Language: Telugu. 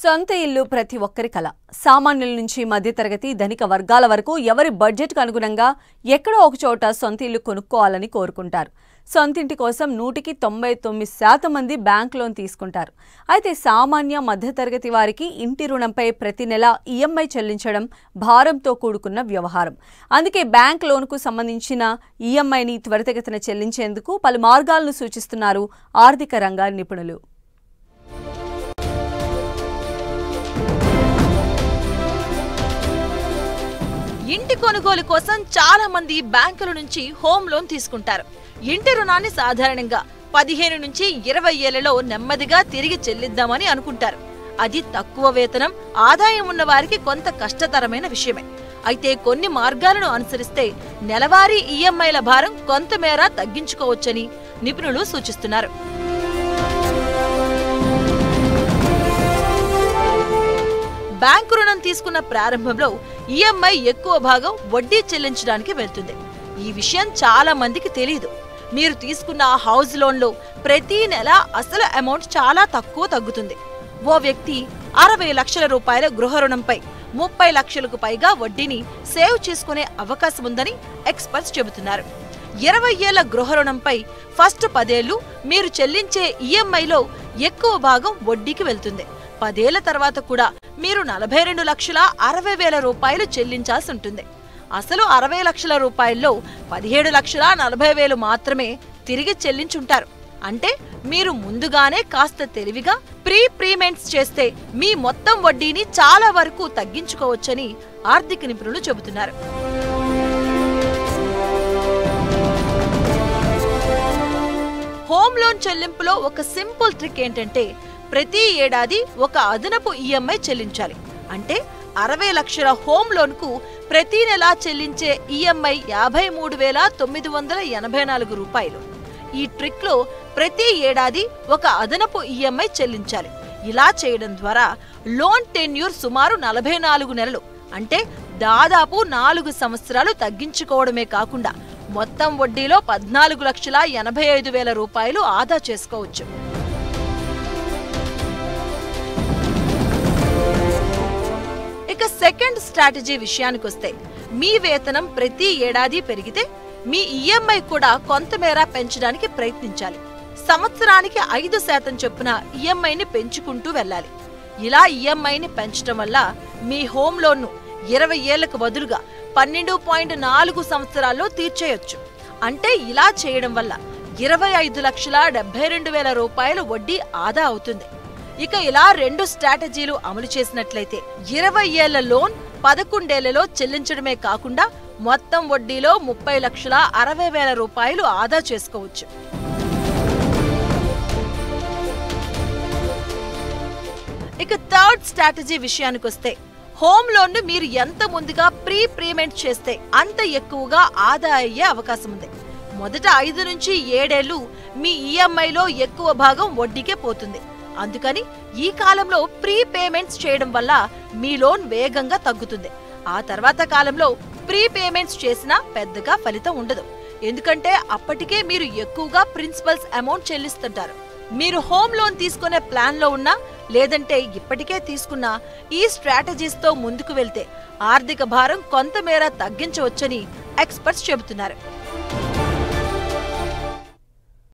సొంత ఇల్లు ప్రతి ఒక్కరి కల. సామాన్యుల నుంచి మధ్యతరగతి ధనిక వర్గాల వరకు ఎవరి బడ్జెట్కు అనుగుణంగా ఎక్కడో ఒక చోట సొంత ఇల్లు కొనుక్కోవాలని కోరుకుంటారు. సొంతింటి కోసం 199% మంది బ్యాంక్ లోన్ తీసుకుంటారు. అయితే సామాన్య మధ్యతరగతి వారికి ఇంటి రుణంపై ప్రతి నెల ఈఎంఐ చెల్లించడం భారంతో కూడుకున్న వ్యవహారం. అందుకే బ్యాంక్ లోన్కు సంబంధించిన ఈఎంఐని త్వరితగతిన చెల్లించేందుకు పలు మార్గాలను సూచిస్తున్నారు ఆర్థిక రంగ నిపుణులు. ఇంటి కొనుగోలు కోసం చాలా మంది బ్యాంకుల నుంచి హోమ్ లోన్ తీసుకుంటారు. ఇంటి రుణాన్ని సాధారణంగా 15 నుంచి 20 ఏళ్లలో నెమ్మదిగా తిరిగి చెల్లిద్దామని అనుకుంటారు. అది తక్కువ వేతనం, ఆదాయం ఉన్న వారికి కొంత కష్టతరమైన విషయమే. అయితే కొన్ని మార్గాలను అనుసరిస్తే నెలవారీ ఈఎంఐల భారం కొంతమేర తగ్గించుకోవచ్చని నిపుణులు సూచిస్తున్నారు. బ్యాంకు రుణం తీసుకున్న ప్రారంభంలో ఈఎంఐ ఎక్కువ భాగం వడ్డీ చెల్లించడానికి వెళ్తుంది. ఈ విషయం చాలా మందికి తెలియదు. మీరు తీసుకున్న హౌస్ లోన్లో ప్రతి నెల అసలు అమౌంట్ చాలా తక్కువ తగ్గుతుంది. ఓ వ్యక్తి 60 లక్షల రూపాయల గృహ రుణంపై 30 లక్షలకు పైగా వడ్డీని సేవ్ చేసుకునే అవకాశం ఉందని ఎక్స్పర్ట్స్ చెబుతున్నారు. 20 ఏళ్ల గృహ రుణంపై ఫస్ట్ 10 ఏళ్లు మీరు చెల్లించే ఈఎంఐలో ఎక్కువ భాగం వడ్డీకి వెళ్తుంది. 10 ఏళ్ల తర్వాత కూడా మీరు 42,60,000 రూపాయలు చెల్లించాల్సి ఉంటుంది. అసలు 60 లక్షల రూపాయల్లో 17,40,000 మాత్రమే తిరిగి చెల్లించుంటారు. అంటే మీరు ముందుగానే కాస్త తెలివిగా ప్రీపేమెంట్స్ చేస్తే మీ మొత్తం వడ్డీని చాలా వరకు తగ్గించుకోవచ్చని ఆర్థిక నిపుణులు చెబుతున్నారు. హోమ్ లోన్ చెల్లింపులో ఒక సింపుల్ ట్రిక్ ఏంటంటే ప్రతి ఏడాది ఒక అదనపు ఈఎంఐ చెల్లించాలి. అంటే 60 లక్షల హోమ్ లోన్ కు ప్రతి నెలా చెల్లించే ఈఎంఐ 53,984 రూపాయలు. ఈ ట్రిక్ లో ప్రతి ఏడాది ఒక అదనపు ఈఎంఐ చెల్లించాలి. ఇలా చేయడం ద్వారా లోన్ టెన్యూర్ సుమారు 44 నెలలు, అంటే దాదాపు 4 సంవత్సరాలు తగ్గించుకోవడమే కాకుండా మొత్తం వడ్డీలో 14,85,000 రూపాయలు ఆదా చేసుకోవచ్చు. ఇక సెకండ్ స్ట్రాటజీ విషయానికొస్తే, మీ వేతనం ప్రతి ఏడాది పెరిగితే మీ ఈఎంఐ కూడా కొంతమేర పెంచడానికి ప్రయత్నించాలి. సంవత్సరానికి 5% చొప్పున ఈఎంఐని పెంచుకుంటూ వెళ్ళాలి. ఇలా ఈఎంఐని పెంచడం వల్ల మీ హోమ్ లోన్ను 20 ఏళ్లకు బదులుగా 12.4 సంవత్సరాల్లో తీర్చేయొచ్చు. అంటే ఇలా చేయడం వల్ల 25,72,000 రూపాయలు వడ్డీ ఆదా అవుతుంది. ఇక ఇలా 2 స్ట్రాటజీలు అమలు చేసినట్లయితే 20 ఏళ్ల లోన్ 11 ఏళ్లలో చెల్లించడమే కాకుండా మొత్తం వడ్డీలో 30,60,000 రూపాయలు ఆదా చేసుకోవచ్చు. ఇక థర్డ్ స్ట్రాటజీ విషయానికొస్తే, హోమ్ లోన్ ను మీరు ఎంత ముందుగా ప్రీపేమెంట్ చేస్తే అంత ఎక్కువగా ఆదా అయ్యే అవకాశం ఉంది. మొదట 5 నుంచి 7 ఏళ్లు మీ ఈఎంఐలో ఎక్కువ భాగం వడ్డీకే పోతుంది. అందుకని ఈ కాలంలో ప్రీపేమెంట్స్ చేయడం వల్ల మీ లోన్ వేగంగా తగ్గుతుంది. ఆ తర్వాత కాలంలో ప్రీపేమెంట్స్ చేసినా పెద్దగా ఫలితం ఉండదు. ఎందుకంటే అప్పటికే మీరు ఎక్కువగా ప్రిన్సిపల్స్ అమౌంట్ చెల్లిస్తుంటారు. మీరు హోమ్ లోన్ తీసుకునే ప్లాన్ లో ఉన్నా, లేదంటే ఇప్పటికే తీసుకున్నా, ఈ స్ట్రాటజీస్ తో ముందుకు వెళ్తే ఆర్థిక భారం కొంతమేర తగ్గించవచ్చని ఎక్స్పర్ట్స్ చెబుతున్నారు.